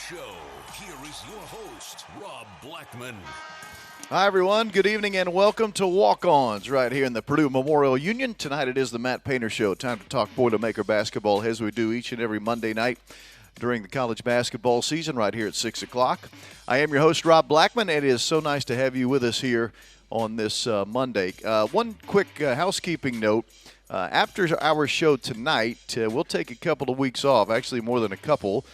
Show. Here is your host, Rob Blackman. Hi, everyone. Good evening and welcome to Walk-Ons right here in the Purdue Memorial Union. Tonight it is the Matt Painter Show. Time to talk Boilermaker basketball as we do each and every Monday night during the college basketball season right here at 6 o'clock. I am your host, Rob Blackman, and it is so nice to have you with us here on this Monday. One quick housekeeping note. After our show tonight, we'll take a couple of weeks off, actually more than a couple,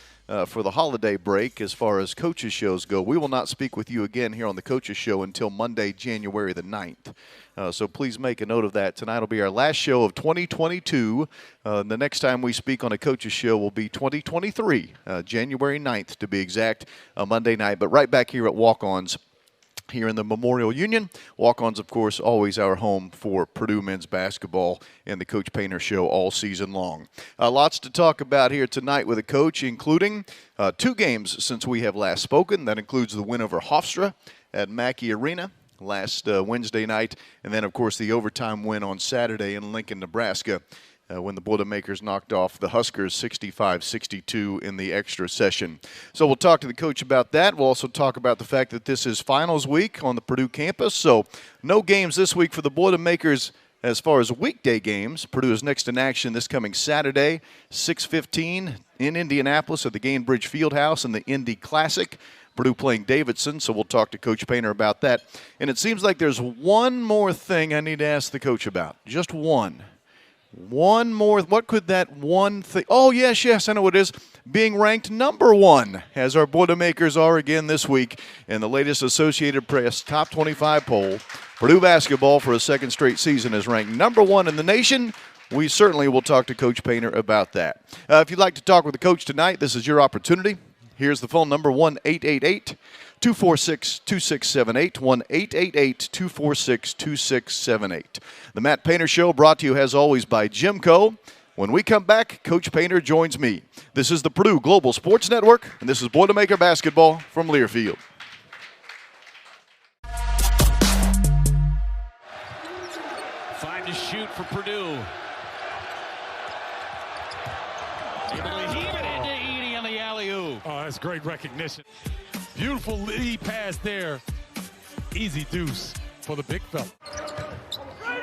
for the holiday break as far as coaches' shows go. We will not speak with you again here on the coaches' show until Monday, January the 9th. So please make a note of that. Tonight will be our last show of 2022. The next time we speak on a coaches' show will be 2023, January 9th to be exact, Monday night. But right back here at Walk-Ons here in the Memorial Union. Walk-Ons, of course, always our home for Purdue men's basketball and the Coach Painter Show all season long. Lots to talk about here tonight with a coach, including 2 games since we have last spoken. That includes the win over Hofstra at Mackey Arena last Wednesday night, and then, of course, the overtime win on Saturday in Lincoln, Nebraska, when the Boilermakers knocked off the Huskers 65-62 in the extra session. So we'll talk to the coach about that. We'll also talk about the fact that this is finals week on the Purdue campus, so no games this week for the Boilermakers as far as weekday games. Purdue is next in action this coming Saturday, 6:15 in Indianapolis at the Gainbridge Fieldhouse in the Indy Classic. Purdue playing Davidson, so we'll talk to Coach Painter about that. And it seems like there's one more thing I need to ask the coach about, just one. One more. What could that one thing? Oh, yes, I know what it is. Being ranked number 1, as our Boilermakers are again this week in the latest Associated Press Top 25 poll. Purdue basketball for a second straight season is ranked number 1 in the nation. We certainly will talk to Coach Painter about that. If you'd like to talk with the coach tonight, this is your opportunity. Here's the phone number, 1-888-246-2678, 1-888-246-2678. The Matt Painter Show brought to you, as always, by GEMCO. When we come back, Coach Painter joins me. This is the Purdue Global Sports Network, and this is Boilermaker basketball from Learfield. Five to shoot for Purdue. Able to heave it into Edey on the alley-oop. Oh, that's great recognition. Beautiful lead pass there. Easy deuce for the big fella.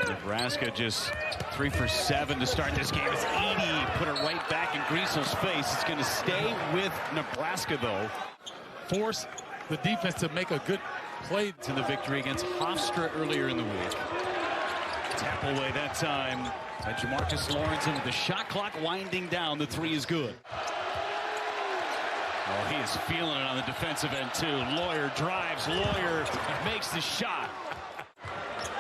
Nebraska just 3 for 7 to start this game. It's Edey put it right back in Griesel's face. It's going to stay with Nebraska, though. Force the defense to make a good play. To the victory against Hofstra earlier in the week. Tap away that time by Jamarcus Lawrence, and with the shot clock winding down, the 3 is good. Oh, he is feeling it on the defensive end, too. Lawyer drives. Lawyer makes the shot.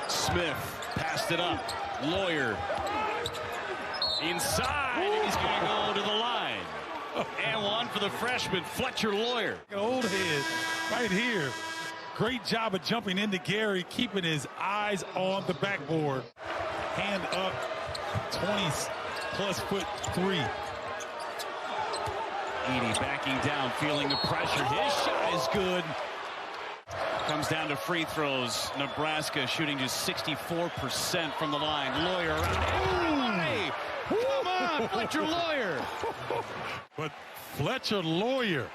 Smith passed it up. Lawyer inside, and he's going to go to the line. And one for the freshman, Fletcher Lawyer. An old head right here. Great job of jumping into Gary, keeping his eyes on the backboard. Hand up, 20-plus foot 3. Edey backing down, feeling the pressure. His shot is good. Comes down to free throws. Nebraska shooting just 64% from the line. Lawyer around. Hey, come on, Fletcher Lawyer. But Fletcher Lawyer,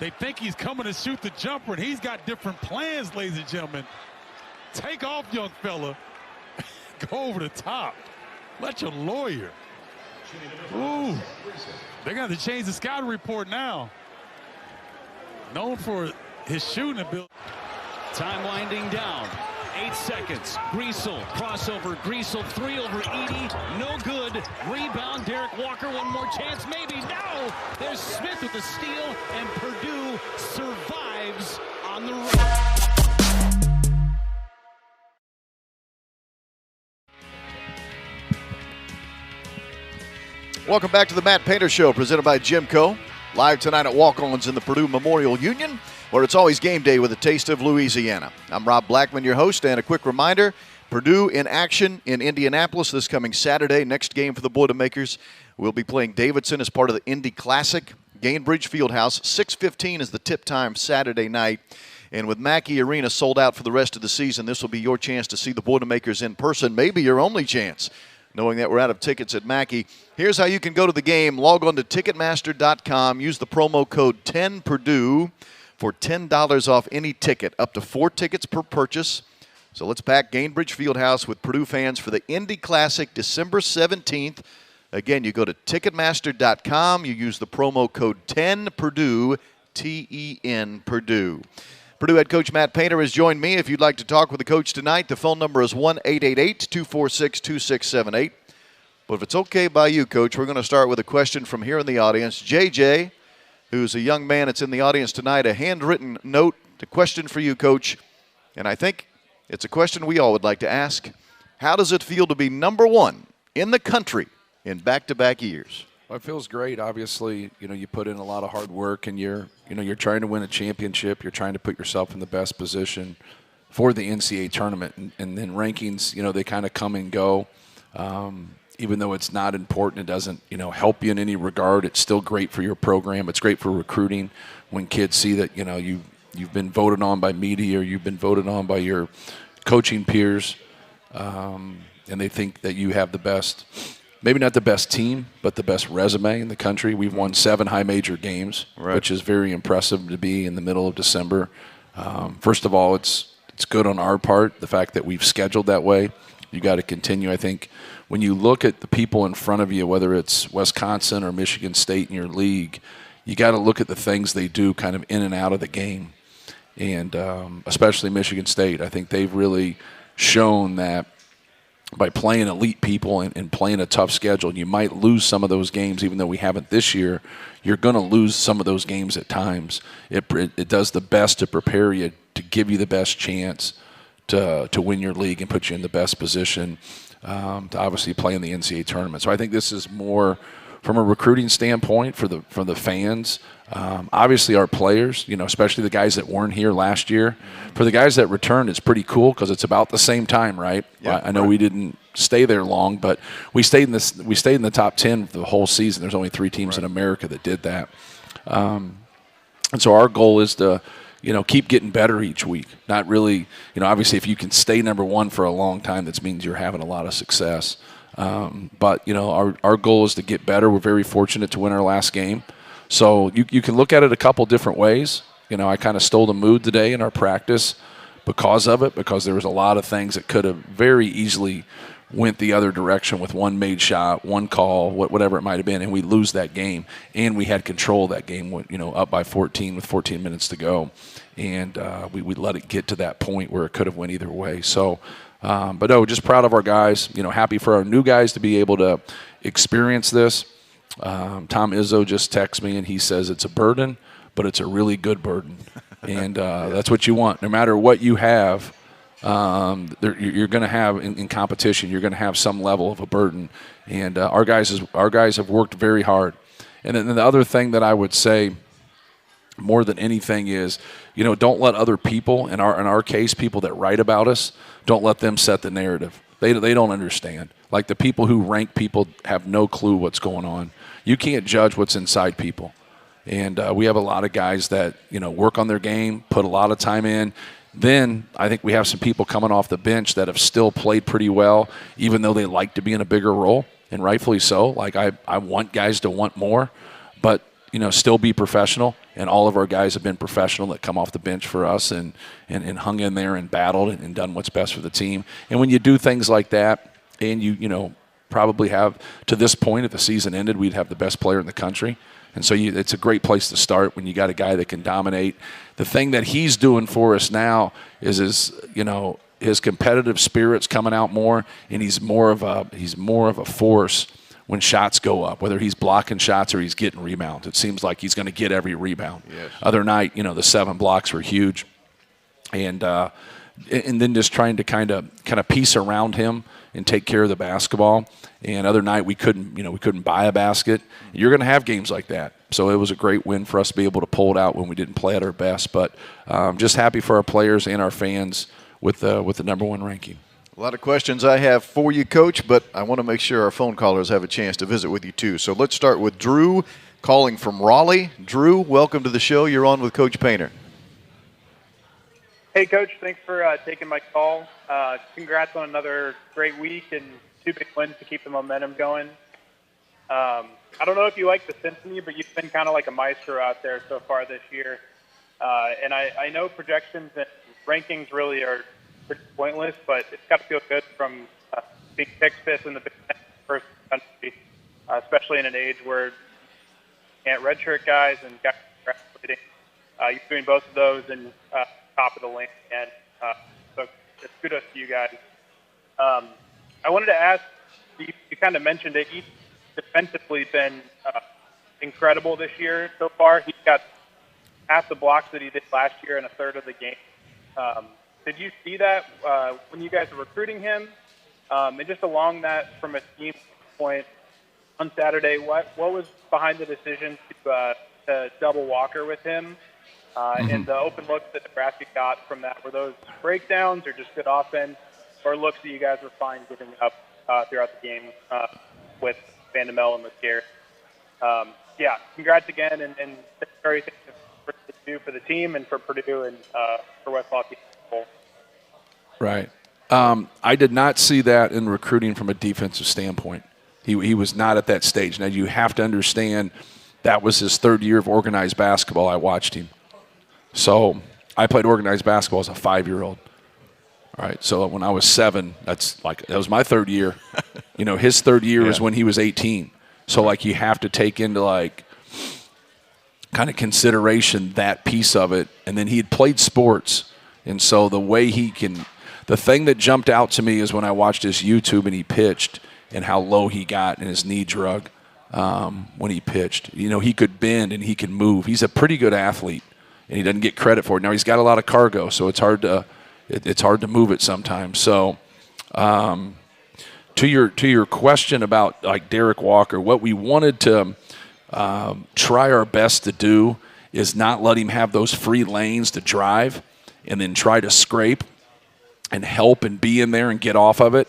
they think he's coming to shoot the jumper, and he's got different plans, ladies and gentlemen. Take off, young fella. Go over the top. Fletcher Lawyer. Ooh. They're going to have to change the scouting report now. Known for his shooting ability. Time winding down. 8 seconds. Griesel, crossover. Griesel, 3 over Edey. No good. Rebound. Derek Walker, one more chance. Maybe. No! There's Smith with the steal, and Purdue survives on the road. Welcome back to the Matt Painter Show, presented by GEMCO. Live tonight at Walk-Ons in the Purdue Memorial Union, where it's always game day with a taste of Louisiana. I'm Rob Blackman, your host, and a quick reminder, Purdue in action in Indianapolis this coming Saturday. Next game for the Boilermakers. We'll be playing Davidson as part of the Indy Classic. Gainbridge Fieldhouse, 6:15 is the tip time Saturday night. And with Mackey Arena sold out for the rest of the season, this will be your chance to see the Boilermakers in person, maybe your only chance knowing that we're out of tickets at Mackey. Here's how you can go to the game. Log on to Ticketmaster.com. Use the promo code 10Purdue for $10 off any ticket, up to 4 tickets per purchase. So let's pack Gainbridge Fieldhouse with Purdue fans for the Indy Classic December 17th. Again, you go to Ticketmaster.com. You use the promo code 10Purdue, T-E-N, Purdue. Purdue head coach Matt Painter has joined me. If you'd like to talk with the coach tonight, the phone number is 1-888-246-2678. But if it's okay by you, Coach, we're going to start with a question from here in the audience. JJ, who's a young man that's in the audience tonight, a handwritten note, a question for you, Coach. And I think it's a question we all would like to ask. How does it feel to be number one in the country in back-to-back years? Well, it feels great. Obviously, you put in a lot of hard work, and you're trying to win a championship. You're trying to put yourself in the best position for the NCAA tournament. And then rankings, they kind of come and go. Even though it's not important, it doesn't, help you in any regard. It's still great for your program. It's great for recruiting when kids see that, you've been voted on by media or you've been voted on by your coaching peers, and they think that you have the best, maybe not the best team, but the best resume in the country. We've won 7 high major games, right, which is very impressive to be in the middle of December. First of all, it's good on our part, the fact that we've scheduled that way. You got to continue. I think when you look at the people in front of you, whether it's Wisconsin or Michigan State in your league, you got to look at the things they do kind of in and out of the game. And especially Michigan State, I think they've really shown that by playing elite people and playing a tough schedule, you might lose some of those games, even though we haven't this year. You're going to lose some of those games at times. It does the best to prepare you, to give you the best chance to win your league and put you in the best position to obviously play in the NCAA tournament. So I think this is more from a recruiting standpoint for the fans. Obviously our players, especially the guys that weren't here last year. For the guys that returned, it's pretty cool because it's about the same time, right? Yeah, I know we didn't stay there long, but we stayed in the top 10 for the whole season. There's only 3 teams in America that did that. And so our goal is to keep getting better each week. Not really, obviously if you can stay number one for a long time, that means you're having a lot of success. But, our goal is to get better. We're very fortunate to win our last game. So you can look at it a couple different ways. I kind of stole the mood today in our practice because of it, because there was a lot of things that could have very easily went the other direction with one made shot, one call, whatever it might have been, and we lose that game. And we had control of that game, up by 14 with 14 minutes to go. And we let it get to that point where it could have went either way. So, but no, just proud of our guys, happy for our new guys to be able to experience this. Tom Izzo just texted me and he says it's a burden, but it's a really good burden. And that's what you want. No matter what you have, you're going to have in competition, you're going to have some level of a burden. And our guys have worked very hard. And then the other thing that I would say more than anything is, don't let other people, in our case, people that write about us, don't let them set the narrative. They don't understand. Like the people who rank people have no clue what's going on. You can't judge what's inside people. And we have a lot of guys that, work on their game, put a lot of time in. Then I think we have some people coming off the bench that have still played pretty well, even though they like to be in a bigger role, and rightfully so. Like I want guys to want more, but, still be professional. And all of our guys have been professional that come off the bench for us and hung in there and battled and done what's best for the team. And when you do things like that, and you probably have, to this point, if the season ended, we'd have the best player in the country. And so it's a great place to start when you got a guy that can dominate. The thing that he's doing for us now is his competitive spirit's coming out more, and he's more of a force when shots go up, whether he's blocking shots or he's getting rebounds. It seems like he's going to get every rebound. Yes. Other night, the 7 blocks were huge. And then just trying to kind of piece around him and take care of the basketball. And other night we couldn't buy a basket. You're going to have games like that. So it was a great win for us to be able to pull it out when we didn't play at our best. But just happy for our players and our fans with the number 1 ranking. A lot of questions I have for you, Coach, but I want to make sure our phone callers have a chance to visit with you too. So let's start with Drew calling from Raleigh. Drew, welcome to the show. You're on with Coach Painter. Hey, Coach. Thanks for taking my call. Congrats on another great week, and 2 big wins to keep the momentum going. I don't know if you like the symphony, but you've been kind of like a maestro out there so far this year. And I know projections and rankings really are pretty pointless, but it's got to feel good from being picked fifth in the Big Ten first country, especially in an age where you can't redshirt guys and guys graduating. You're doing both of those and top of the lane, and so it's kudos to you guys. I wanted to ask, you kind of mentioned it, he's defensively been incredible this year so far. He's got half the blocks that he did last year and a third of the game. Did you see that when you guys were recruiting him? And just along that, from a team point, on Saturday, what was behind the decision to double Walker with him? And the open looks that Nebraska got from that, were those breakdowns or just good offense, or looks that you guys were fine giving up throughout the game with Vandemel and with Garrett? Yeah, congrats again, and thanks for everything for do for the team and for Purdue and for West Lafayette. Right. I did not see that in recruiting from a defensive standpoint. He was not at that stage. Now, you have to understand that was his third year of organized basketball. I watched him. So I played organized basketball as a 5-year-old. All right, so when I was 7, that was my third year. His third year is when he was 18. So, you have to take into, kind of consideration that piece of it. And then he had played sports. And so the way the thing that jumped out to me is when I watched his YouTube and he pitched and how low he got and his knee drug when he pitched. He could bend and he can move. He's a pretty good athlete, and he doesn't get credit for it. Now, he's got a lot of cargo, so it's hard to move it sometimes. So to your question about Derek Walker, what we wanted to try our best to do is not let him have those free lanes to drive and then try to scrape and help and be in there and get off of it.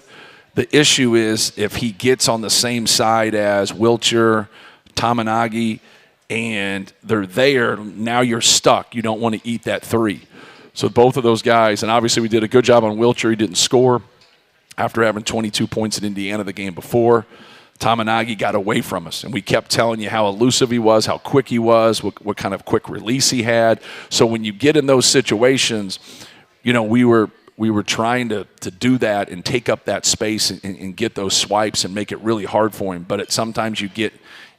The issue is if he gets on the same side as Wilcher, Tamanagi, and they're there, now you're stuck. You don't want to eat that 3. So both of those guys, and obviously we did a good job on Wilcher. He didn't score after having 22 points in Indiana the game before. Tamanagi got away from us, and we kept telling you how elusive he was, how quick he was, what kind of quick release he had. So when you get in those situations, we were trying to do that and take up that space and get those swipes and make it really hard for him. But sometimes you get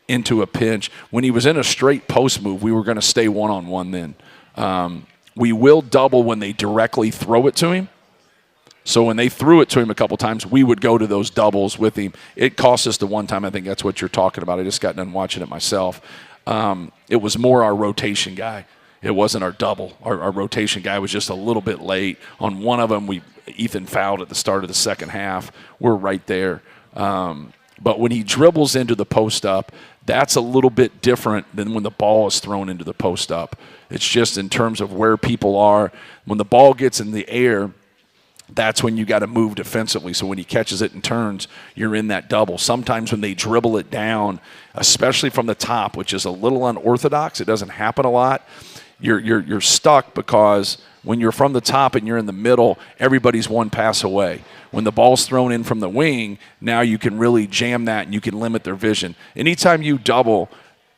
into a pinch. When he was in a straight post move, we were going to stay one-on-one then. We will double when they directly throw it to him. So when they threw it to him a couple times, we would go to those doubles with him. It cost us the one time. I think that's what you're talking about. I just got done watching it myself. It was more our rotation guy. It wasn't our double. Our rotation guy was just a little bit late. On one of them, Ethan fouled at the start of the second half. We're right there. But when he dribbles into the post up, that's a little bit different than when the ball is thrown into the post up. It's just in terms of where people are. When the ball gets in the air, that's when you got to move defensively. So when he catches it and turns, you're in that double. Sometimes when they dribble it down, especially from the top, which is a little unorthodox, it doesn't happen a lot, you're stuck because when you're from the top and you're in the middle, everybody's one pass away. When the ball's thrown in from the wing, now you can really jam that and you can limit their vision. Anytime you double,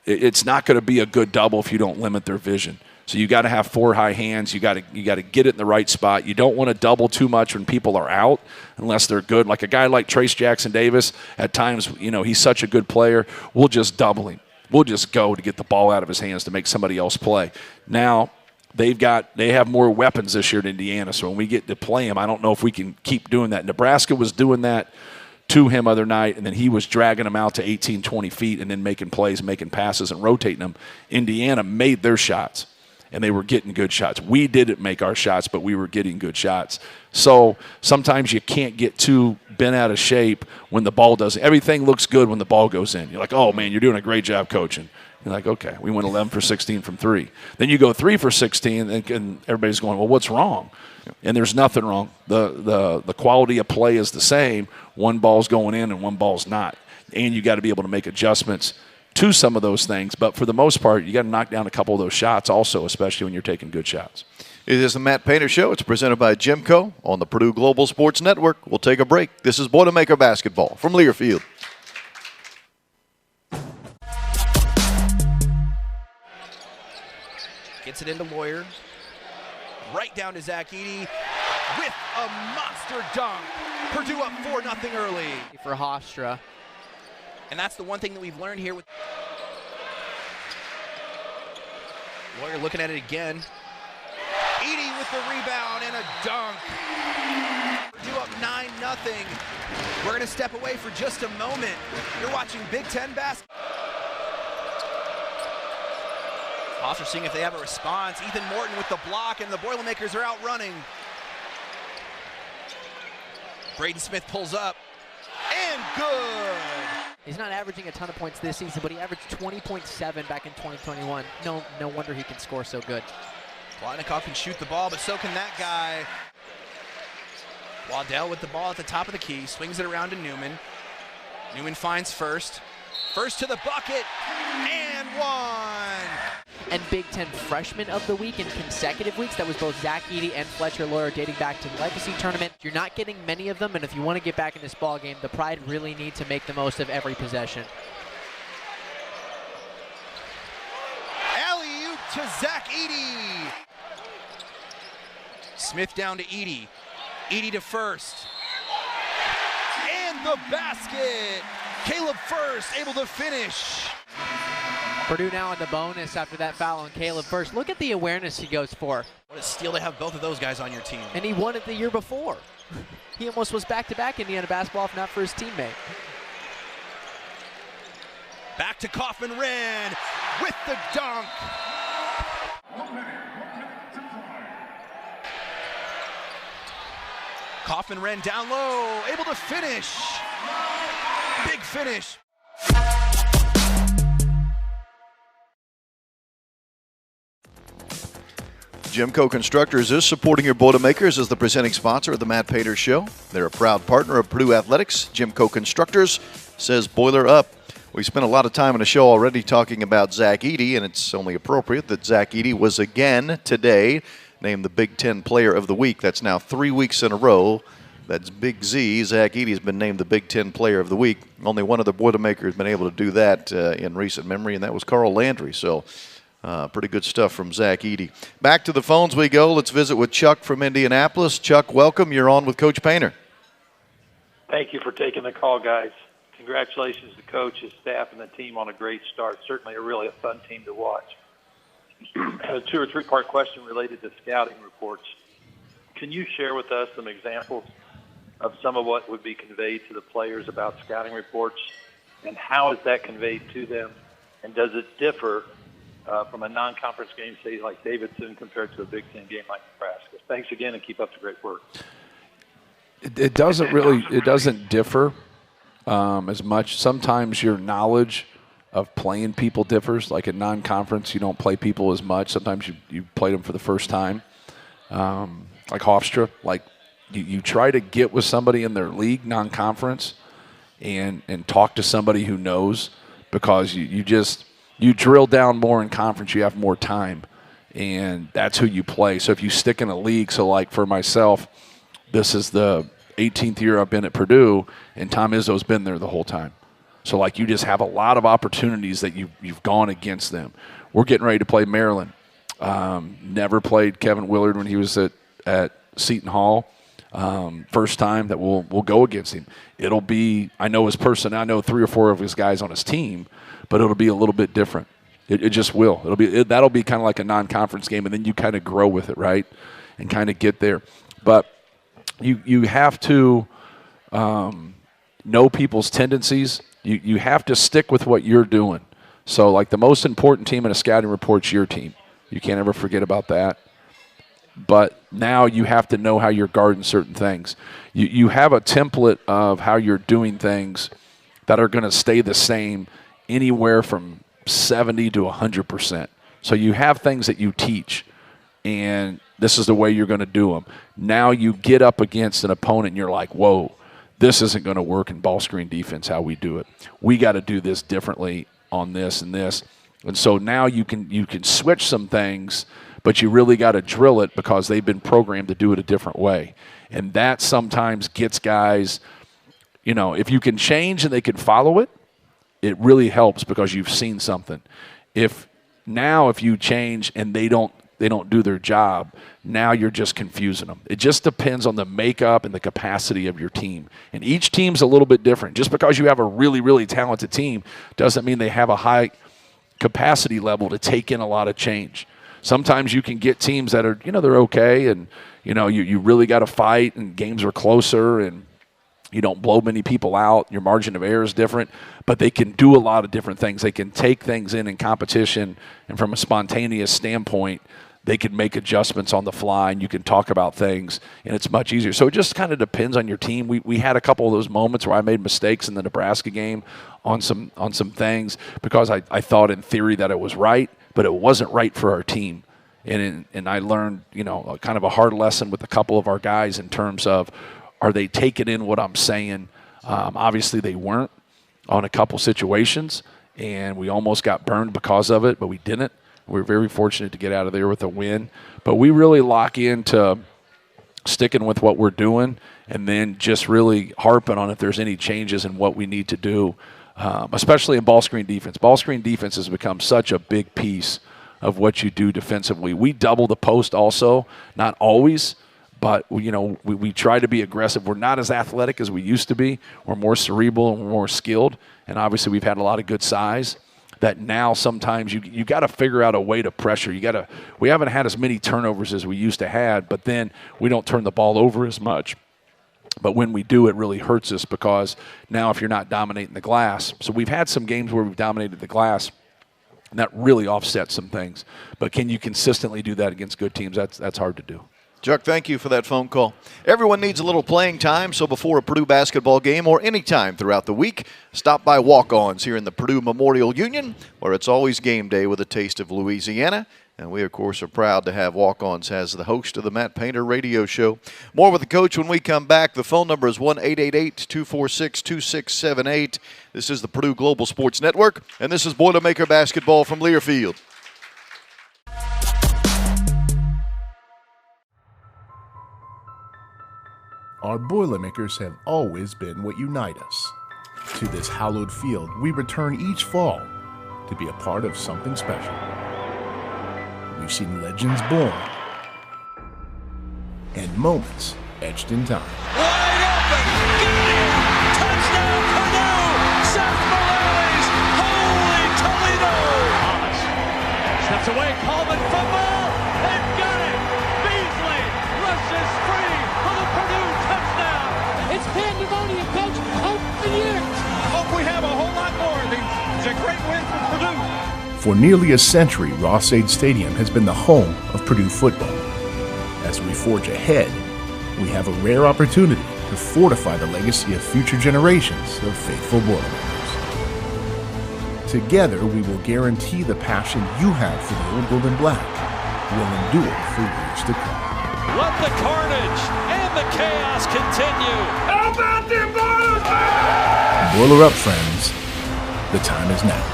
it's not going to be a good double if you don't limit their vision. So you got to have 4 high hands. You got to get it in the right spot. You don't want to double too much when people are out unless they're good. Like a guy like Trace Jackson Davis, at times, he's such a good player. We'll just double him. We'll just go to get the ball out of his hands to make somebody else play. Now they have more weapons this year in Indiana. So when we get to play him, I don't know if we can keep doing that. Nebraska was doing that to him other night, and then he was dragging them out to 18, 20 feet and then making plays, making passes, and rotating them. Indiana made their shots, and they were getting good shots. We didn't make our shots, but we were getting good shots. So sometimes you can't get too bent out of shape when the ball doesn't. Everything looks good when the ball goes in. You're like, oh, man, you're doing a great job coaching. You're like, okay, we went 11 for 16 from 3. Then you go 3 for 16, and everybody's going, well, what's wrong? And there's nothing wrong. The quality of play is the same. One ball's going in and one ball's not. And you got to be able to make adjustments to some of those things. But for the most part, you got to knock down a couple of those shots also, especially when you're taking good shots. It is the Matt Painter Show. It's presented by GEMCO on the Purdue Global Sports Network. We'll take a break. This is Boilermaker Basketball from Learfield. Gets it into Lawyer. Right down to Zach Edey with a monster dunk. Purdue up 4-0 early. For Hofstra. And that's the one thing that we've learned here with Lawyer looking at it again. Edey with the rebound and a dunk. Purdue up 9-0. We're going to step away for just a moment. You're watching Big Ten basketball. Hofstra seeing if they have a response. Ethan Morton with the block, and the Boilermakers are out running. Braden Smith pulls up, and good. He's not averaging a ton of points this season, but he averaged 20.7 back in 2021. No wonder he can score so good. Plotnikov can shoot the ball, but so can that guy. Waddell with the ball at the top of the key, swings it around to Newman. Newman finds first. First to the bucket, and one. And Big Ten Freshman of the Week in consecutive weeks. That was both Zach Edey and Fletcher Lawyer dating back to the Legacy Tournament. You're not getting many of them, and if you want to get back in this ball game, the Pride really need to make the most of every possession. Alley-oop to Zach Edey. Smith down to Edey. Edey to First. And the basket. Caleb First able to finish. Purdue now on the bonus after that foul on Caleb First. Look at the awareness he goes for. What a steal to have both of those guys on your team. And he won it the year before. He almost was back-to-back Indiana basketball, if not for his teammate. Back to Kaufman-Renn with the dunk. Kaufman-Renn down low, able to finish. Big finish. GEMCO Constructors is supporting your Boilermakers as the presenting sponsor of the Matt Painter Show. They're a proud partner of Purdue Athletics. GEMCO Constructors says boiler up. We spent a lot of time on the show already talking about Zach Edey, and it's only appropriate that Zach Edey was again today named the Big Ten Player of the Week. That's now 3 weeks in a row. That's Big Z. Zach Edey has been named the Big Ten Player of the Week. Only one other Boilermaker has been able to do that in recent memory, and that was Carl Landry. So pretty good stuff from Zach Edey. Back to the phones we go. Let's visit with Chuck from Indianapolis. Chuck, welcome. You're on with Coach Painter. Thank you for taking the call, guys. Congratulations to Coach, his staff, and the team on a great start. Certainly a really fun team to watch. A 2 or 3 part question related to scouting reports. Can you share with us some examples of some of what would be conveyed to the players about scouting reports, and how is that conveyed to them, and does it differ from a non-conference game, say like Davidson, compared to a Big Ten game like Nebraska? Thanks again, and keep up the great work. It doesn't differ as much. Sometimes your knowledge of playing people differs. Like in non-conference, you don't play people as much. Sometimes you played them for the first time. Like Hofstra, like you try to get with somebody in their league, non-conference, and talk to somebody who knows, because you drill down more in conference, you have more time, and that's who you play. So if you stick in a league, so like for myself, this is the 18th year I've been at Purdue, and Tom Izzo's been there the whole time. So like you just have a lot of opportunities that you've gone against them. We're getting ready to play Maryland. Never played Kevin Willard when he was at Seton Hall. First time that we'll go against him. It'll be, I know his person, I know 3 or 4 of his guys on his team, but it'll be a little bit different. It just will. That'll be kind of like a non-conference game, and then you kind of grow with it, right, and kind of get there. But you have to know people's tendencies. You have to stick with what you're doing. So, like, the most important team in a scouting report's your team. You can't ever forget about that. But now you have to know how you're guarding certain things. You have a template of how you're doing things that are going to stay the same anywhere from 70 to 100%. So you have things that you teach, and this is the way you're going to do them. Now you get up against an opponent, and you're like, whoa, this isn't going to work in ball screen defense how we do it. We got to do this differently on this and this. And so now you can switch some things, but you really got to drill it because they've been programmed to do it a different way. And that sometimes gets guys, if you can change and they can follow it, it really helps because you've seen something. If you change and they don't do their job, now you're just confusing them. It just depends on the makeup and the capacity of your team. And each team's a little bit different. Just because you have a really, really talented team doesn't mean they have a high capacity level to take in a lot of change. Sometimes you can get teams that are, they're okay, and, you really got to fight, and games are closer, and you don't blow many people out. Your margin of error is different, but they can do a lot of different things. They can take things in competition, and from a spontaneous standpoint, they can make adjustments on the fly, and you can talk about things, and it's much easier. So it just kind of depends on your team. We had a couple of those moments where I made mistakes in the Nebraska game on some things because I thought in theory that it was right, but it wasn't right for our team. And I learned, kind of a hard lesson with a couple of our guys in terms of, are they taking in what I'm saying? Obviously they weren't on a couple situations, and we almost got burned because of it, but we didn't. We were very fortunate to get out of there with a win. But we really lock into sticking with what we're doing and then just really harping on if there's any changes in what we need to do, especially in ball screen defense. Ball screen defense has become such a big piece of what you do defensively. We double the post also, not always, but we try to be aggressive. We're not as athletic as we used to be. We're more cerebral and we're more skilled, and obviously we've had a lot of good size that now sometimes you got to figure out a way to pressure. We haven't had as many turnovers as we used to have, but then we don't turn the ball over as much. But when we do, it really hurts us because now if you're not dominating the glass. So we've had some games where we've dominated the glass, and that really offsets some things. But can you consistently do that against good teams? That's hard to do. Chuck, thank you for that phone call. Everyone needs a little playing time, so before a Purdue basketball game or any time throughout the week, stop by Walk-Ons here in the Purdue Memorial Union, where it's always game day with a taste of Louisiana. And we, of course, are proud to have Walk-Ons as the host of the Matt Painter Radio Show. More with the coach when we come back. The phone number is 1-888-246-2678. This is the Purdue Global Sports Network, and this is Boilermaker Basketball from Learfield. Our Boilermakers have always been what unite us. To this hallowed field, we return each fall to be a part of something special. We've seen legends born and moments etched in time. Wide open! Touchdown Purdue! Seth Morales! Holy Toledo! Thomas steps away, Coleman football! They've got it! Beasley rushes free for the Purdue touchdown! It's pandemonium, Coach! Open year! I hope we have a whole lot more of these. It's a great win for Purdue. For nearly a century, Ross-Ade Stadium has been the home of Purdue football. As we forge ahead, we have a rare opportunity to fortify the legacy of future generations of faithful Boilermakers. Together, we will guarantee the passion you have for the old gold and black will endure for years to come. Let the carnage and the chaos continue! How about the Boilers? Boiler up, friends. The time is now.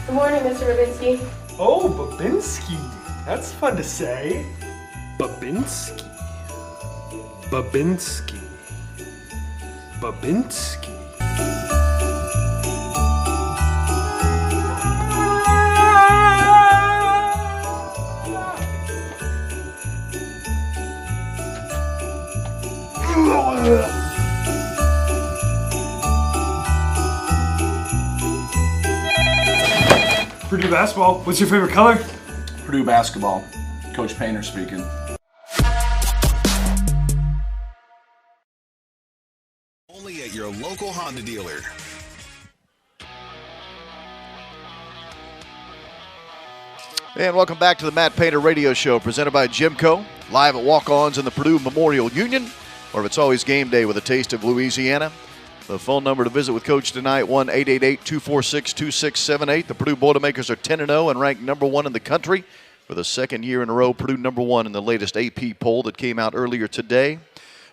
Good morning, Mr. Babinski. Oh, Babinski. That's fun to say. Babinski. Babinski. Babinski. Purdue basketball, what's your favorite color? Purdue basketball. Coach Painter speaking. Only at your local Honda dealer. And welcome back to the Matt Painter Radio Show, presented by GEMCO, live at Walk-Ons in the Purdue Memorial Union, where it's always game day with a taste of Louisiana. The phone number to visit with Coach tonight, 1-888-246-2678. The Purdue Boilermakers are 10-0 and ranked number one in the country for the second year in a row. Purdue number one in the latest AP poll that came out earlier today.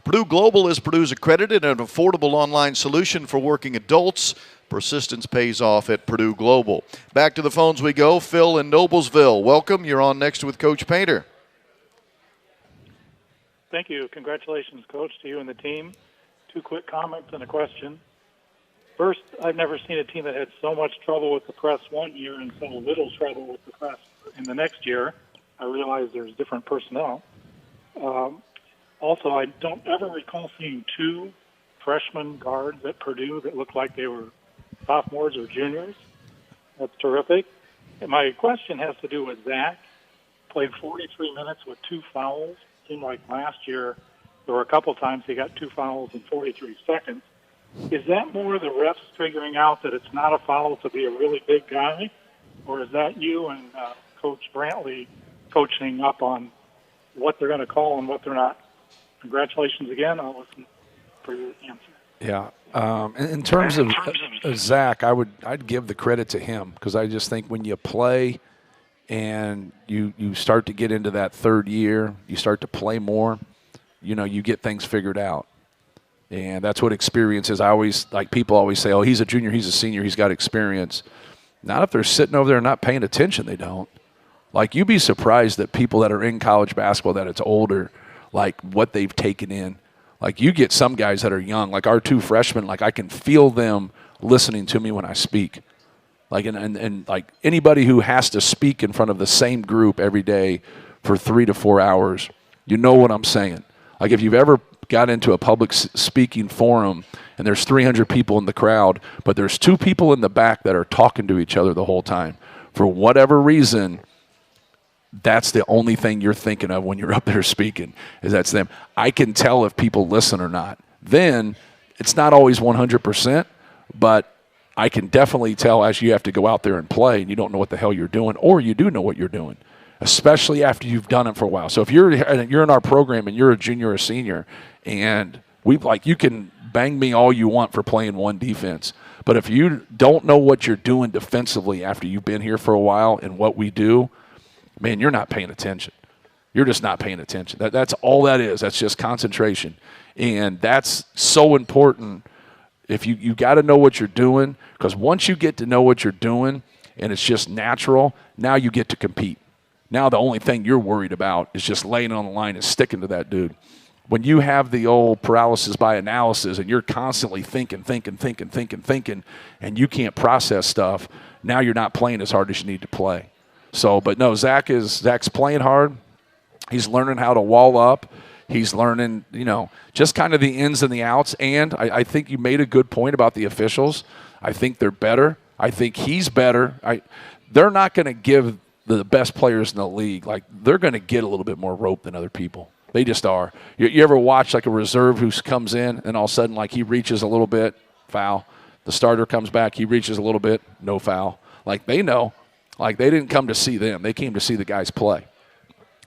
Purdue Global is Purdue's accredited and affordable online solution for working adults. Persistence pays off at Purdue Global. Back to the phones we go. Phil in Noblesville. Welcome. You're on next with Coach Painter. Thank you. Congratulations, Coach, to you and the team. 2 quick comments and a question. First, I've never seen a team that had so much trouble with the press one year and so little trouble with the press in the next year. I realize there's different personnel. Also, I don't ever recall seeing 2 freshman guards at Purdue that looked like they were sophomores or juniors. That's terrific. And my question has to do with Zach. Played 43 minutes with 2 fouls. Seemed like last year there were a couple times he got 2 fouls in 43 seconds. Is that more the refs figuring out that it's not a foul to be a really big guy, or is that you and Coach Brantley coaching up on what they're going to call and what they're not? Congratulations again. I'll listen for your answer. Yeah. In terms of Zach, I'd give the credit to him because I just think when you play and you start to get into that 3rd year, you start to play more, you get things figured out. And that's what experience is. People always say, oh, he's a junior, he's a senior, he's got experience. Not if they're sitting over there and not paying attention, they don't. You'd be surprised that people that are in college basketball that it's older, what they've taken in. You get some guys that are young, our 2 freshmen, I can feel them listening to me when I speak. And anybody who has to speak in front of the same group every day for 3 to 4 hours, you know what I'm saying. If you've ever got into a public speaking forum and there's 300 people in the crowd, but there's 2 people in the back that are talking to each other the whole time. For whatever reason, that's the only thing you're thinking of when you're up there speaking, is that's them. I can tell if people listen or not. Then it's not always 100%, but I can definitely tell as you have to go out there and play and you don't know what the hell you're doing, or you do know what you're doing, especially after you've done it for a while. So if you're in our program and you're a junior or senior, and you can bang me all you want for playing one defense, but if you don't know what you're doing defensively after you've been here for a while and what we do, man, you're not paying attention. You're just not paying attention. That's all that is. That's just concentration. And that's so important. If you got to know what you're doing, because once you get to know what you're doing and it's just natural, now you get to compete. Now the only thing you're worried about is just laying on the line and sticking to that dude. When you have the old paralysis by analysis and you're constantly thinking, and you can't process stuff, now you're not playing as hard as you need to play. So, but no, Zach's playing hard. He's learning how to wall up. He's learning, just kind of the ins and the outs. And I think you made a good point about the officials. I think they're better. I think he's better. They're not going to give the best players in the league, they're going to get a little bit more rope than other people. They just are. You ever watch a reserve who comes in and all of a sudden he reaches a little bit, foul. The starter comes back, he reaches a little bit, no foul. They know. They didn't come to see them. They came to see the guys play.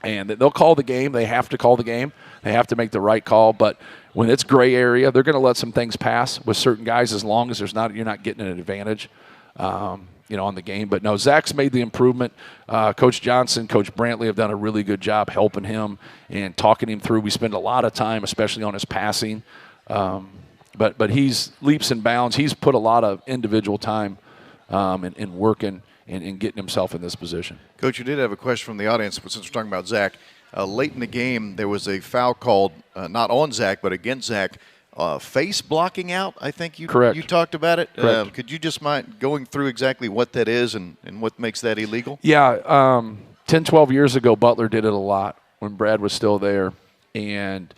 And they'll call the game. They have to call the game. They have to make the right call. But when it's gray area, they're going to let some things pass with certain guys as long as you're not getting an advantage, on the game. But no, Zach's made the improvement. Coach Johnson, Coach Brantley have done a really good job helping him and talking him through. We spend a lot of time, especially on his passing. But he's leaps and bounds. He's put a lot of individual time in working and getting himself in this position. Coach, you did have a question from the audience, but since we're talking about Zach, late in the game there was a foul called, not on Zach, but against Zach, face blocking out, I think you talked about it. Could you just mind going through exactly what that is and what makes that illegal? Yeah, 10, 12 years ago, Butler did it a lot when Brad was still there. And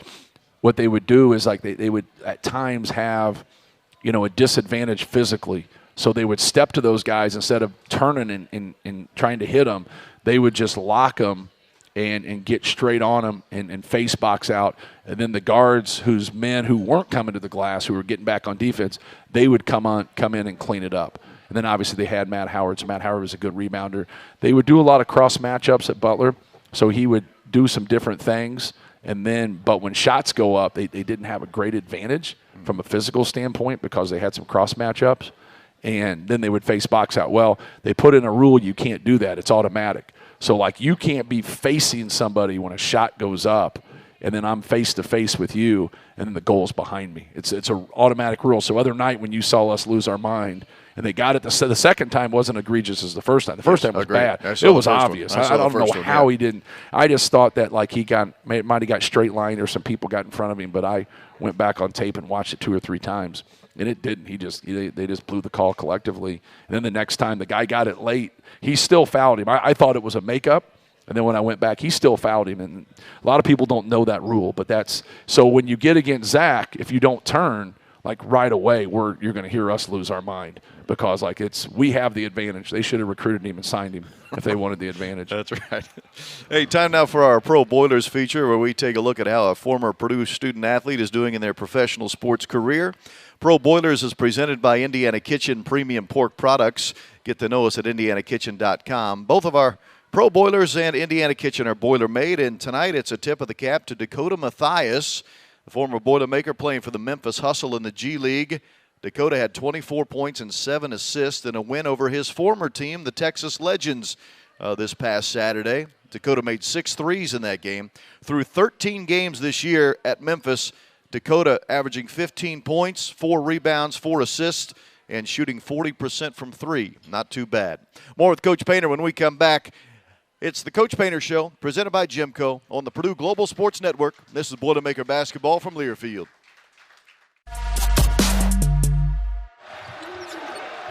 what they would do is they would at times have, a disadvantage physically. So they would step to those guys instead of turning and trying to hit them. They would just lock them and get straight on them and face box out. And then the guards whose men who weren't coming to the glass, who were getting back on defense, they would come in and clean it up. And then obviously they had Matt Howard. So Matt Howard was a good rebounder. They would do a lot of cross matchups at Butler. So he would do some different things. But when shots go up, they didn't have a great advantage from a physical standpoint because they had some cross matchups. And then they would face box out. Well, they put in a rule you can't do that. It's automatic. So, you can't be facing somebody when a shot goes up and then I'm face-to-face with you, and then the goal's behind me. It's an automatic rule. So other night when you saw us lose our mind, and they got it, the second time wasn't egregious as the first time. The first time was bad. It was obvious. I don't know how he didn't. I just thought that like he might have got straight line or some people got in front of him, but I went back on tape and watched it 2 or 3 times, and it didn't. They just blew the call collectively. And then the next time the guy got it late, he still fouled him. I thought it was a makeup. And then when I went back, he still fouled him. And a lot of people don't know that rule. But that's – so when you get against Zach, if you don't turn, like right away, you're going to hear us lose our mind because like we have the advantage. They should have recruited him and signed him if they wanted the advantage. That's right. Hey, time now for our Pro Boilers feature where we take a look at how a former Purdue student-athlete is doing in their professional sports career. Pro Boilers is presented by Indiana Kitchen Premium Pork Products. Get to know us at indianakitchen.com. Both of our Pro Boilers and Indiana Kitchen are Boilermade, and tonight it's a tip of the cap to Dakota Mathias, the former Boilermaker playing for the Memphis Hustle in the G League. Dakota had 24 points and 7 assists in a win over his former team, the Texas Legends, this past Saturday. Dakota made 6 threes in that game. Through 13 games this year at Memphis, Dakota averaging 15 points, 4 rebounds, 4 assists, and shooting 40% from 3. Not too bad. More with Coach Painter when we come back. It's the Coach Painter Show, presented by GEMCO on the Purdue Global Sports Network. This is Boilermaker basketball from Learfield.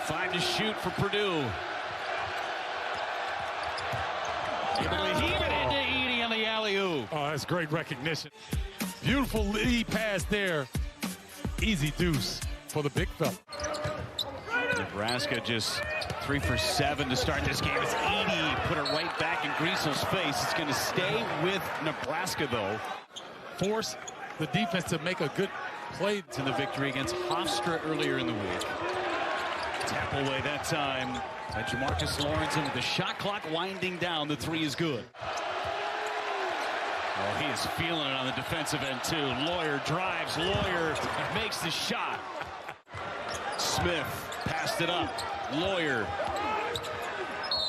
5 to shoot for Purdue. Able to heave it into Edey on the alley-oop. Oh, that's great recognition. Beautiful lead pass there. Easy deuce for the big fella. Nebraska just 3 for 7 to start this game. It's Edey put it right back in Griesel's face. It's going to stay with Nebraska, though. Force the defense to make a good play in the victory against Hofstra earlier in the week. Tap away that time by Jamarcus Lawrence, and with the shot clock winding down, the 3 is good. Oh, he is feeling it on the defensive end, too. Lawyer drives. Lawyer makes the shot. Smith passed it up. Lawyer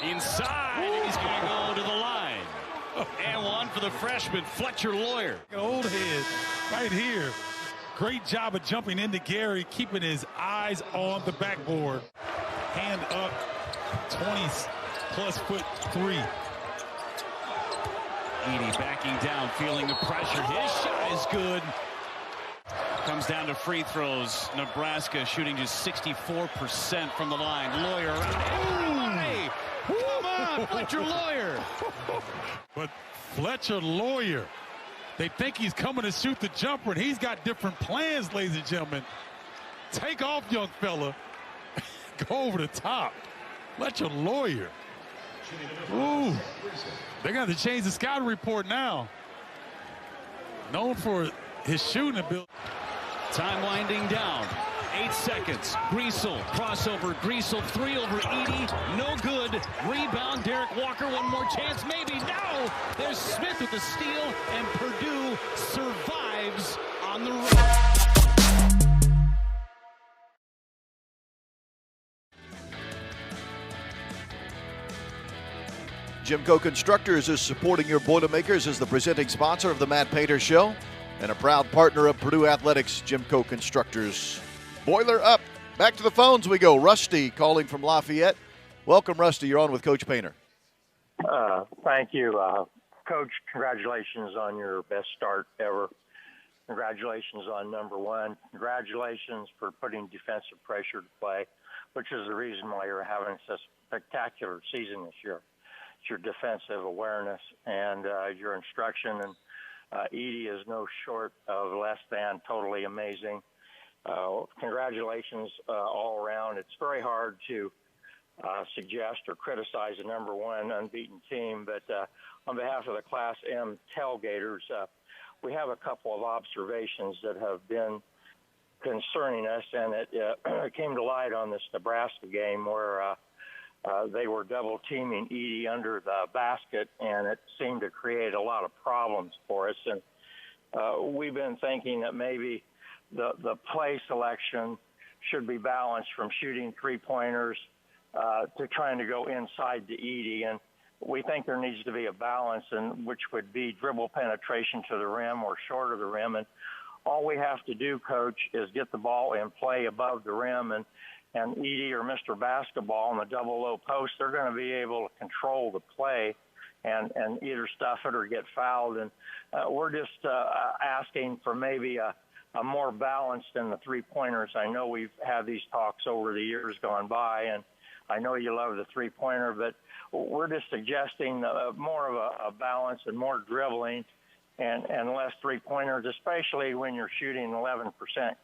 inside, and he's going to go to the line. And one for the freshman, Fletcher Lawyer. An old head right here. Great job of jumping into Gary, keeping his eyes on the backboard. Hand up, 20-plus foot 3. Edey backing down, feeling the pressure. His shot is good. Comes down to free throws. Nebraska shooting just 64% from the line. Lawyer. Hey, come on, Fletcher Lawyer. But Fletcher Lawyer, they think he's coming to shoot the jumper, and he's got different plans, ladies and gentlemen. Take off, young fella. Go over the top. Fletcher Lawyer. Ooh. They're going to change the scouting report now. Known for his shooting ability. Time winding down. 8 seconds. Griesel, crossover. Griesel, 3 over Edey. No good. Rebound. Derek Walker, one more chance. Maybe. No! There's Smith with the steal, and Purdue survives on the road. GEMCO Constructors is supporting your Boilermakers as the presenting sponsor of the Matt Painter Show and a proud partner of Purdue Athletics. GEMCO Constructors. Boiler up. Back to the phones we go. Rusty calling from Lafayette. Welcome, Rusty. You're on with Coach Painter. Thank you. Coach, congratulations on your best start ever. Congratulations on number 1. Congratulations for putting defensive pressure to play, which is the reason why you're having such a spectacular season this year. It's your defensive awareness and your instruction. And Edey is no short of less than totally amazing. Congratulations all around. It's very hard to suggest or criticize a number 1 unbeaten team, but on behalf of the Class M tailgaters, we have a couple of observations that have been concerning us, and it came to light on this Nebraska game where they were double-teaming Edey under the basket, and it seemed to create a lot of problems for us. And we've been thinking that maybe the play selection should be balanced from shooting three-pointers to trying to go inside to Edey. And we think there needs to be a balance, and which would be dribble penetration to the rim or short of the rim. And all we have to do, Coach, is get the ball in play above the rim, and Edie or Mr. Basketball on the double low post, they're going to be able to control the play and either stuff it or get fouled. And we're just asking for maybe a more balance than the three-pointers. I know we've had these talks over the years gone by, and I know you love the three-pointer, but we're just suggesting more of a balance and more dribbling and less three-pointers, especially when you're shooting 11%,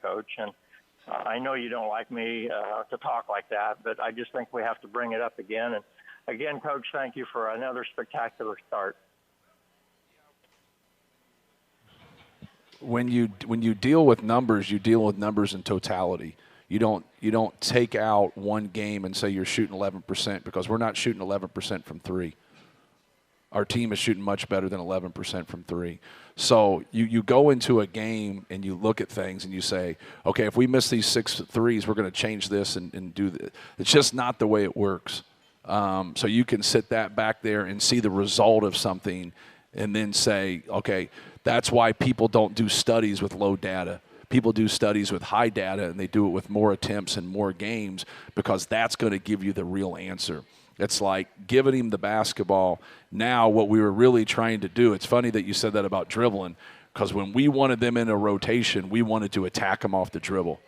Coach. And I know you don't like me to talk like that, but I just think we have to bring it up again. And again, Coach, thank you for another spectacular start. When you deal with numbers, you deal with numbers in totality. You don't take out one game and say you're shooting 11%, because we're not shooting 11% from three. Our team is shooting much better than 11% from three. So you go into a game and you look at things and you say, okay, if we miss these 6 threes, we're going to change this and do this. It's just not the way it works. So you can sit that back there and see the result of something and then say, okay, that's why people don't do studies with low data. People do studies with high data, and they do it with more attempts and more games, because that's going to give you the real answer. It's like giving him the basketball. Now what we were really trying to do, it's funny that you said that about dribbling, because when we wanted them in a rotation, we wanted to attack them off the dribble.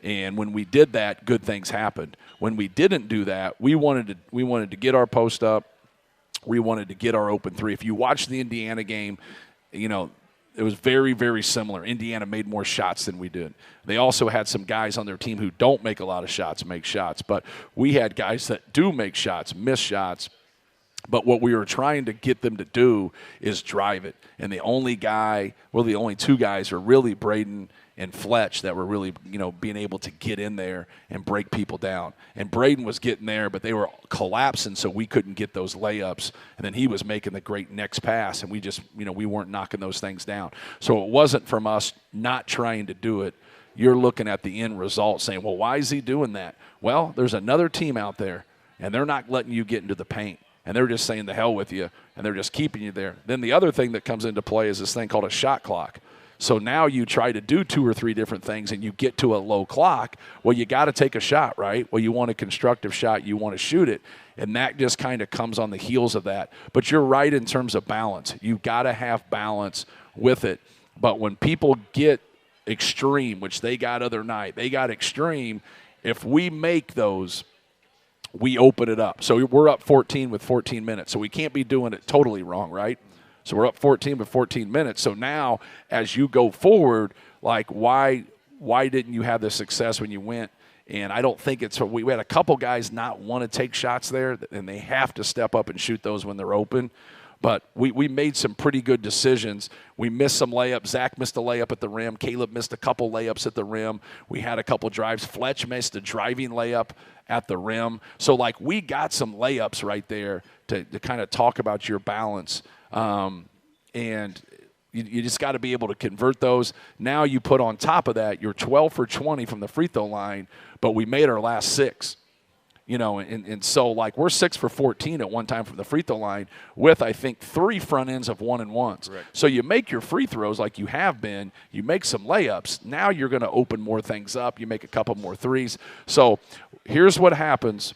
And when we did that, good things happened. When we didn't do that, we wanted to get our post up. We wanted to get our open three. If you watch the Indiana game, you know, it was very, very similar. Indiana made more shots than we did. They also had some guys on their team who don't make a lot of shots make shots. But we had guys that do make shots, miss shots. But what we were trying to get them to do is drive it. And the only two guys are really Braden and Fletch that were really, being able to get in there and break people down. And Braden was getting there, but they were collapsing, so we couldn't get those layups. And then he was making the great next pass, and we just, we weren't knocking those things down. So it wasn't from us not trying to do it. You're looking at the end result saying, well, why is he doing that? Well, there's another team out there, and they're not letting you get into the paint. And they're just saying the hell with you, and they're just keeping you there. Then the other thing that comes into play is this thing called a shot clock. So now you try to do 2 or 3 different things, and you get to a low clock. Well, you got to take a shot, right? Well, you want a constructive shot. You want to shoot it, and that just kind of comes on the heels of that. But you're right in terms of balance. You've got to have balance with it. But when people get extreme, which they got other night, they got extreme, if we make those – we open it up. So we're up 14 with 14 minutes. So we can't be doing it totally wrong, right? So we're up 14 with 14 minutes. So now as you go forward, like why didn't you have the success when you went? And I don't think it's – we had a couple guys not want to take shots there, and they have to step up and shoot those when they're open. But we made some pretty good decisions. We missed some layups. Zach missed a layup at the rim. Caleb missed a couple layups at the rim. We had a couple drives. Fletch missed a driving layup at the rim. So, we got some layups right there to kind of talk about your balance. And you just got to be able to convert those. Now you put on top of that, you're 12 for 20 from the free throw line, but we made our last 6. And so we're 6 for 14 at one time from the free throw line with, I think, 3 front ends of 1-and-1s. Right. So you make your free throws like you have been. You make some layups. Now you're going to open more things up. You make a couple more threes. So here's what happens,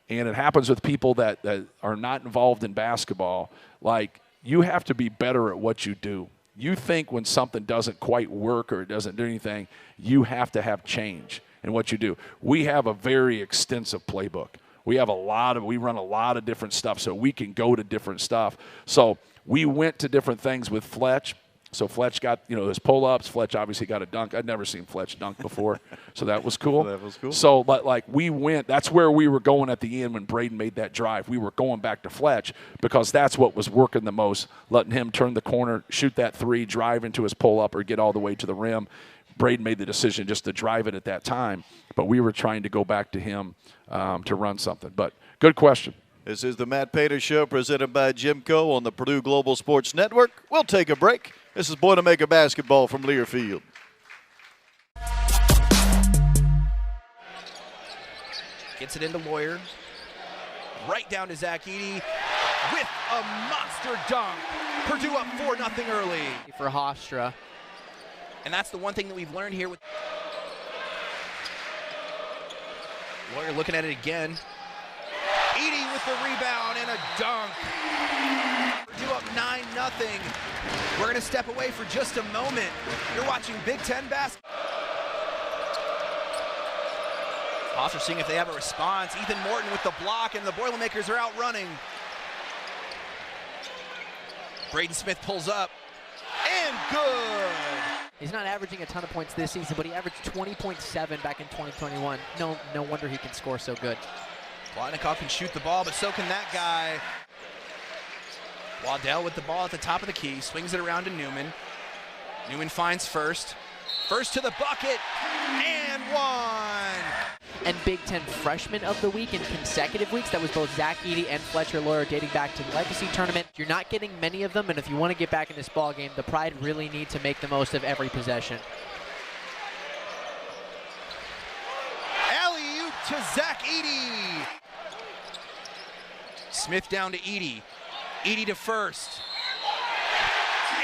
and it happens with people that are not involved in basketball. You have to be better at what you do. You think when something doesn't quite work or it doesn't do anything, you have to have change in what you do. We have a very extensive playbook. We run a lot of different stuff, so we can go to different stuff. So we went to different things with Fletch. So Fletch got, his pull-ups. Fletch obviously got a dunk. I'd never seen Fletch dunk before, so that was cool. That was cool. So, but we went, that's where we were going at the end when Braden made that drive. We were going back to Fletch because that's what was working the most, letting him turn the corner, shoot that 3, drive into his pull-up, or get all the way to the rim. Braden made the decision just to drive it at that time, but we were trying to go back to him to run something. But good question. This is the Matt Painter Show presented by GEMCO on the Purdue Global Sports Network. We'll take a break. This is Boilermaker Basketball from Learfield. Gets it into Lawyer. Right down to Zach Edey. with a monster dunk. Purdue up 4-0 early. For Hofstra. And that's the one thing that we've learned here. Lawyer looking at it again. Edie with the rebound and a dunk. Purdue up 9-0. We're going to step away for just a moment. You're watching Big Ten basketball. Hofstra seeing if they have a response. Ethan Morton with the block, and the Boilermakers are out running. Braden Smith pulls up, and good. He's not averaging a ton of points this season, but he averaged 20.7 back in 2021. No wonder he can score so good. Plotnikov can shoot the ball, but so can that guy. Waddell with the ball at the top of the key, swings it around to Newman. Newman finds first. First to the bucket, and one. And Big Ten Freshman of the Week in consecutive weeks. That was both Zach Edey and Fletcher Lawyer dating back to the Legacy Tournament. You're not getting many of them, and if you want to get back in this ball game, the Pride really need to make the most of every possession. Alley-oop to Zach Edey. Smith down to Edey. Edey to first.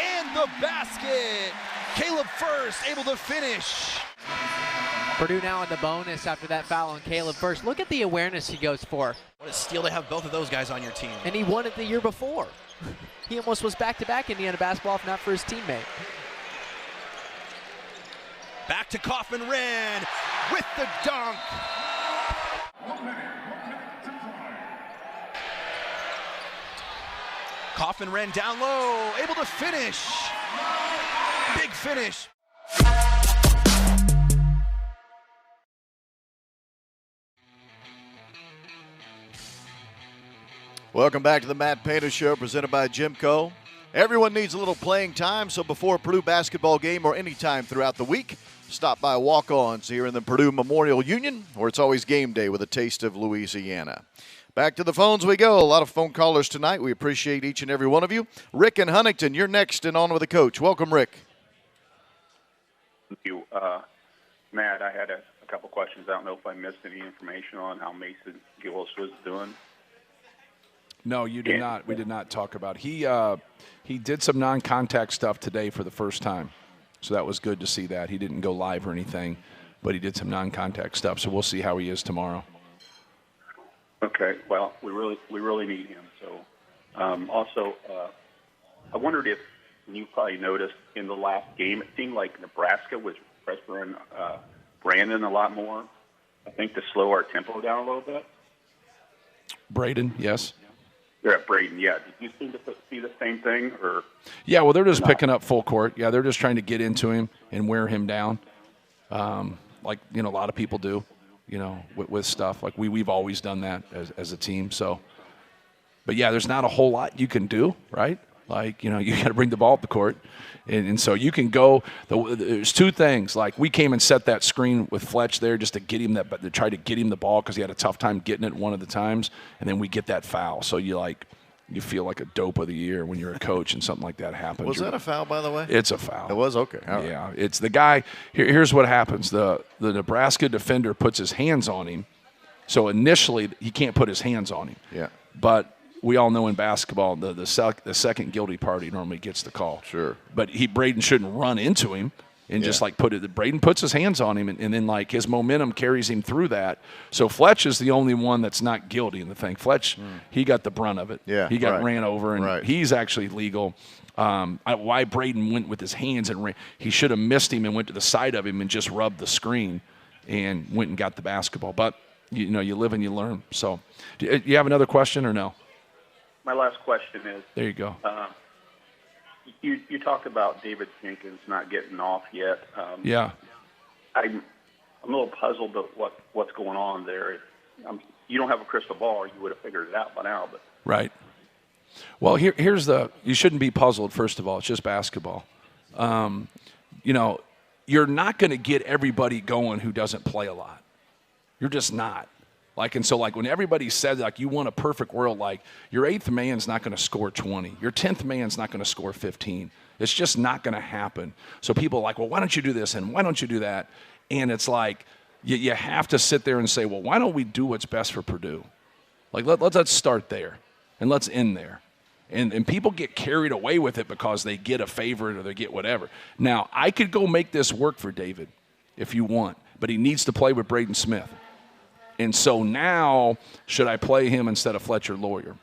And the basket. Caleb First able to finish. Purdue now in the bonus after that foul on Caleb First. Look at the awareness he goes for. What a steal to have both of those guys on your team. And he won it the year before. He almost was back-to-back Indiana basketball, if not for his teammate. Back to Kaufman-Renn with the dunk. Kaufman-Renn down low, able to finish. Big finish. Welcome back to the Matt Painter Show, presented by GEMCO. Everyone needs a little playing time, so before a Purdue basketball game or any time throughout the week, stop by Walk-Ons here in the Purdue Memorial Union, where it's always game day with a taste of Louisiana. Back to the phones we go. A lot of phone callers tonight. We appreciate each and every one of you. Rick in Huntington, you're next and on with the coach. Welcome, Rick. Thank you. Matt, I had a couple questions. I don't know if I missed any information on how Mason Gillis was doing. No, you did not. We did not talk about it. He did some non-contact stuff today for the first time, so that was good to see that. He didn't go live or anything, but he did some non-contact stuff, so we'll see how he is tomorrow. Okay. Well, we really need him. So, also, I wondered if you probably noticed in the last game, it seemed like Nebraska was pressuring Brandon a lot more. I think to slow our tempo down a little bit. Braden, yes. Yeah, Braden, yeah. Did you seem to see the same thing? Or yeah, well, they're just picking up full court. Yeah, they're just trying to get into him and wear him down, like, a lot of people do, with stuff. Like we've always done that as a team. So, but, yeah, there's not a whole lot you can do, right? Like, you got to bring the ball up the court. And so you can go – there's two things. Like, we came and set that screen with Fletch there just to get him to try to get him the ball because he had a tough time getting it one of the times, and then we get that foul. So you feel like a dope of the year when you're a coach and something like that happens. Was that a foul, by the way? It's a foul. It was? Okay. All right. Yeah. It's the guy – here's what happens. The Nebraska defender puts his hands on him. So initially he can't put his hands on him. Yeah. But – we all know in basketball the second guilty party normally gets the call. Sure. But Braden shouldn't run into him and just put it. Braden puts his hands on him and then his momentum carries him through that. So Fletch is the only one that's not guilty in the thing. Fletch, he got the brunt of it. Yeah. He got ran over and he's actually legal. Why Braden went with his hands and he should have missed him and went to the side of him and just rubbed the screen and went and got the basketball. But you live and you learn. So, do you have another question or no? My last question is. There you go. You talked about David Jenkins not getting off yet. Yeah. I'm a little puzzled at what's going on there. You don't have a crystal ball. You would have figured it out by now. But right. Well, here's you shouldn't be puzzled, first of all. It's just basketball. You're not going to get everybody going who doesn't play a lot. You're just not. When everybody said, you want a perfect world, your eighth man's not going to score 20. Your 10th man's not going to score 15. It's just not going to happen. So people are well, why don't you do this and why don't you do that? And it's you have to sit there and say, well, why don't we do what's best for Purdue? Let's start there. and let's end there. And people get carried away with it because they get a favorite or they get whatever. Now, I could go make this work for David if you want, but he needs to play with Braden Smith. And so now, should I play him instead of Fletcher Lawyer?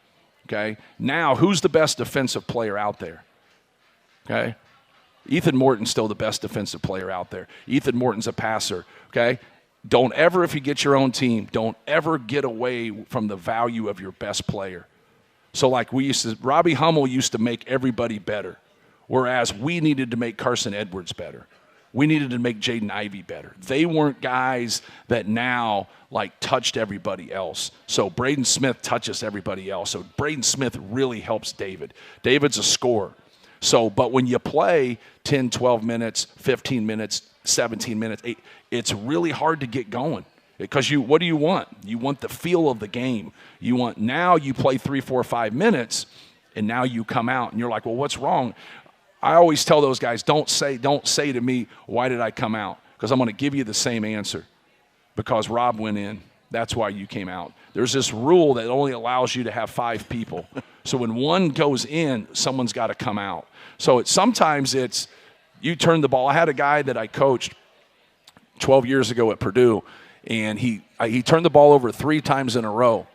Okay? Now, who's the best defensive player out there? Okay? Ethan Morton's still the best defensive player out there. Ethan Morton's a passer. Okay? Don't ever, if you get your own team, don't ever get away from the value of your best player. So like Robbie Hummel used to make everybody better, whereas we needed to make Carson Edwards better. We needed to make Jaden Ivey better. They weren't guys that now like touched everybody else. So Braden Smith touches everybody else. So Braden Smith really helps David. David's a scorer. So, but when you play 10, 12 minutes, 15 minutes, 17 minutes, it's really hard to get going. Because what do you want? You want the feel of the game. Now you play 3, 4, 5 minutes, and now you come out, and you're like, well, what's wrong? I always tell those guys, don't say to me, why did I come out? Because I'm going to give you the same answer. Because Rob went in. That's why you came out. There's this rule that only allows you to have 5 people. So when one goes in, someone's got to come out. So sometimes it's you turn the ball. I had a guy that I coached 12 years ago at Purdue, and he turned the ball over 3 times in a row.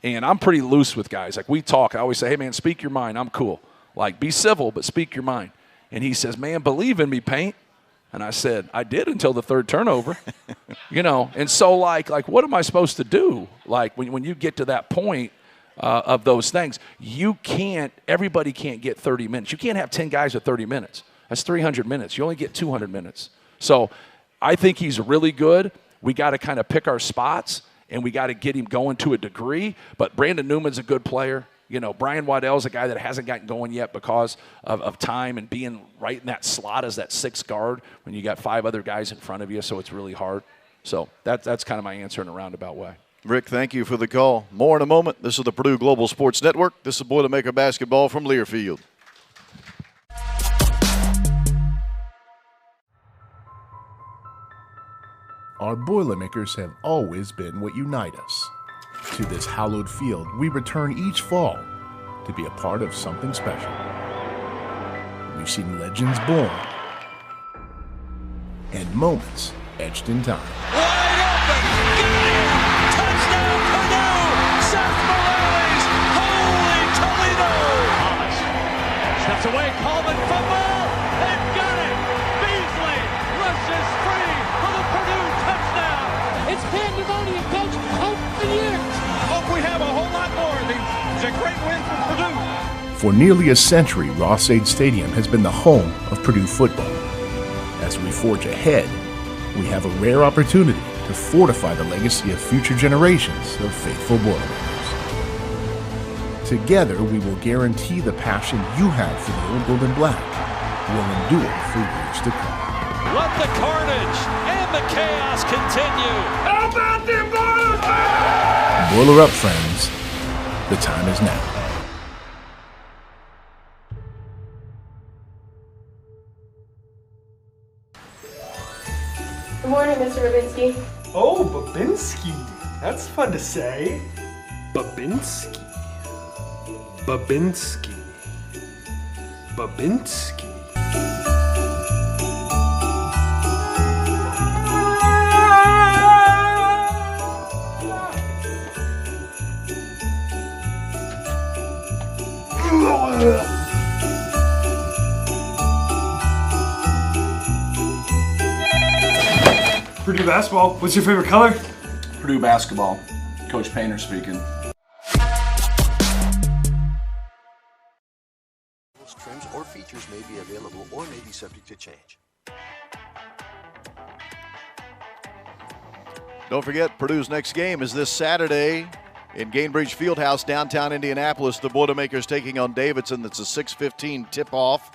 And I'm pretty loose with guys. Like, we talk. I always say, hey, man, speak your mind. I'm cool. Like, be civil, but speak your mind. And he says, man, believe in me, Paint. And I said, I did until the 3rd turnover. And so, like, what am I supposed to do? Like, when you get to that point of those things, everybody can't get 30 minutes. You can't have 10 guys with 30 minutes. That's 300 minutes. You only get 200 minutes. So I think he's really good. We got to kind of pick our spots, and we got to get him going to a degree. But Brandon Newman's a good player. Brian Waddell's a guy that hasn't gotten going yet because of time and being right in that slot as that 6th guard when you got 5 other guys in front of you, so it's really hard. So that's kind of my answer in a roundabout way. Rick, thank you for the call. More in a moment. This is the Purdue Global Sports Network. This is Boilermaker Basketball from Learfield. Our Boilermakers have always been what unite us. To this hallowed field, we return each fall to be a part of something special. We've seen legends born and moments etched in time. Wide open! Got it! Touchdown Purdue! Seth Morales! Holy Toledo! Thomas steps away, Coleman fumble! They've got it! Beasley rushes free for the Purdue touchdown! It's pandemonium, Coach! Hope for years! Hope we have a whole lot more of these. It's a great win for Purdue. For nearly a century, Ross-Ade Stadium has been the home of Purdue football. As we forge ahead, we have a rare opportunity to fortify the legacy of future generations of faithful Boilermakers. Together, we will guarantee the passion you have for the old gold and black will endure for years to come. Let the carnage and the chaos continue. How about them Boilers? Boiler up, friends. The time is now. Good morning, Mr. Babinski. Oh, Babinski. That's fun to say. Babinski. Babinski. Babinski. Purdue basketball, what's your favorite color? Purdue basketball. Coach Painter speaking. Trims or features may be available or may be subject to change. Don't forget, Purdue's next game is this Saturday in Gainbridge Fieldhouse, downtown Indianapolis. The Boilermakers taking on Davidson. That's a 6:15 tip-off.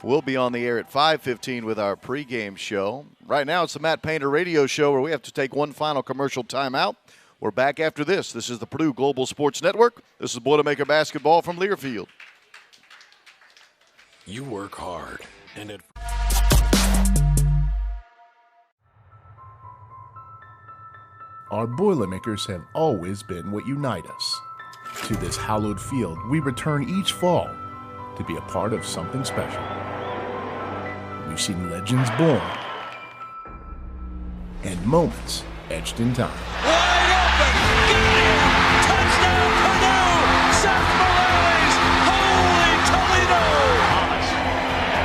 We'll be on the air at 5:15 with our pregame show. Right now, it's the Matt Painter Radio Show where we have to take one final commercial timeout. We're back after this. This is the Purdue Global Sports Network. This is Boilermaker Basketball from Learfield. You work hard, and it... Our Boilermakers have always been what unite us. To this hallowed field, we return each fall to be a part of something special. We've seen legends born and moments etched in time. Wide open. Touchdown Purdue. Seth Morales. Holy Toledo. Thomas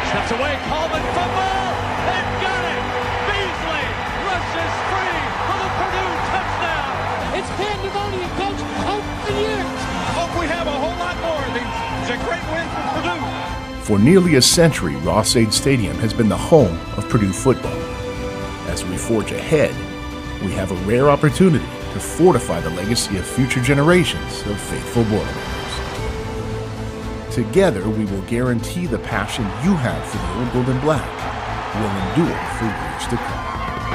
steps away. Coleman fumble. They've got it. Beasley rushes free for the Purdue touchdown. It's pandemonium, Coach. Open year. Hope we have a whole lot more of these. It's a great win for Purdue. For nearly a century, Ross-Ade Stadium has been the home of Purdue football. As we forge ahead, we have a rare opportunity to fortify the legacy of future generations of faithful Boilermakers. Together, we will guarantee the passion you have for the old gold and black will endure for years to come.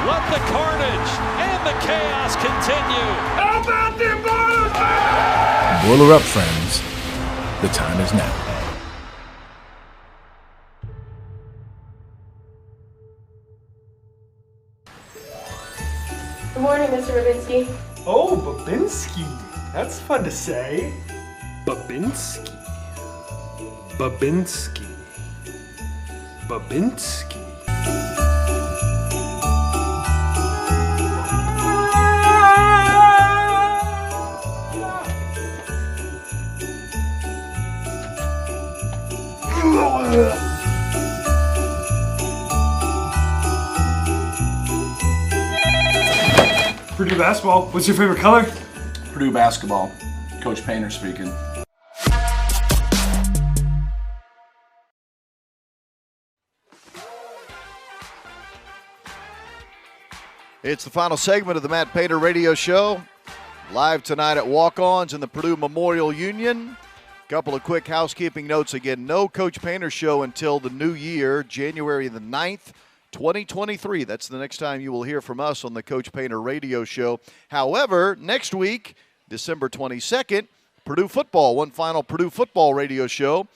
Let the carnage and the chaos continue. How about them Boilers? Boiler up, friends. The time is now. Good morning, Mr. Babinski. Oh, Babinski. That's fun to say. Babinski. Babinski. Babinski. Purdue basketball, what's your favorite color? Purdue basketball. Coach Painter speaking. It's the final segment of the Matt Painter Radio Show. Live tonight at Walk-Ons in the Purdue Memorial Union. Couple of quick housekeeping notes again. No Coach Painter show until the new year, January the 9th. 2023. That's the next time you will hear from us on the Coach Painter Radio Show. However, next week, December 22nd, Purdue football, one final Purdue football radio show.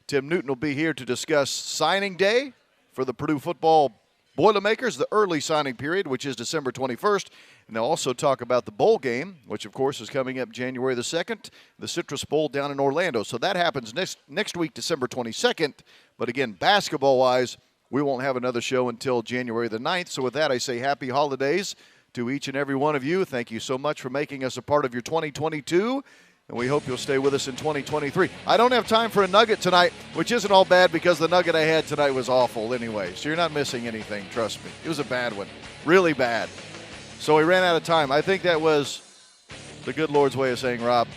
Tim Newton will be here to discuss signing day for the Purdue football Boilermakers, the early signing period, which is December 21st. And they'll also talk about the bowl game, which, of course, is coming up January the 2nd, the Citrus Bowl down in Orlando. So that happens next week, December 22nd. But, again, basketball-wise, we won't have another show until January the 9th. So with that, I say happy holidays to each and every one of you. Thank you so much for making us a part of your 2022, and we hope you'll stay with us in 2023. I don't have time for a nugget tonight, which isn't all bad because the nugget I had tonight was awful anyway. So you're not missing anything, trust me. It was a bad one, really bad. So we ran out of time. I think that was the good Lord's way of saying, Rob,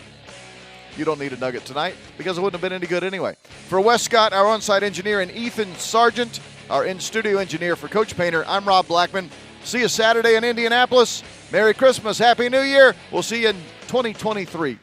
you don't need a nugget tonight because it wouldn't have been any good anyway. For Wes Scott, our on-site engineer, and Ethan Sargent, our in-studio engineer for Coach Painter, I'm Rob Blackman. See you Saturday in Indianapolis. Merry Christmas. Happy New Year. We'll see you in 2023.